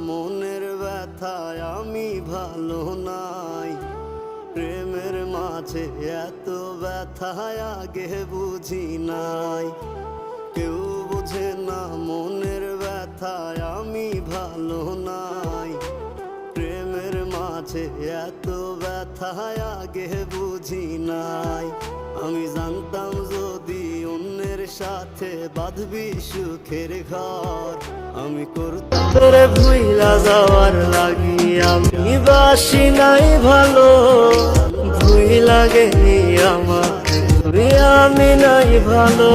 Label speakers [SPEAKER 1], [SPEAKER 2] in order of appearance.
[SPEAKER 1] মনের ব্যথায় আমি ভালো নাই। প্রেমের মাঝে এত ব্যথায় আগে বুঝি নাই। কেউ বুঝে না মনের ব্যথায় আমি ভালো নাই। প্রেমের মাঝে এত ব্যথায় আগে বুঝি নাই। আমি জানতাম যদি অন্যের সাথে বাঁধবি সুখের ঘর, আমি করতাম তোরে ভুইলা যাওয়ার লাগি। আমি বাসি নাই ভালো, ভুই লাগেনি আমার, আমি নাই ভালো।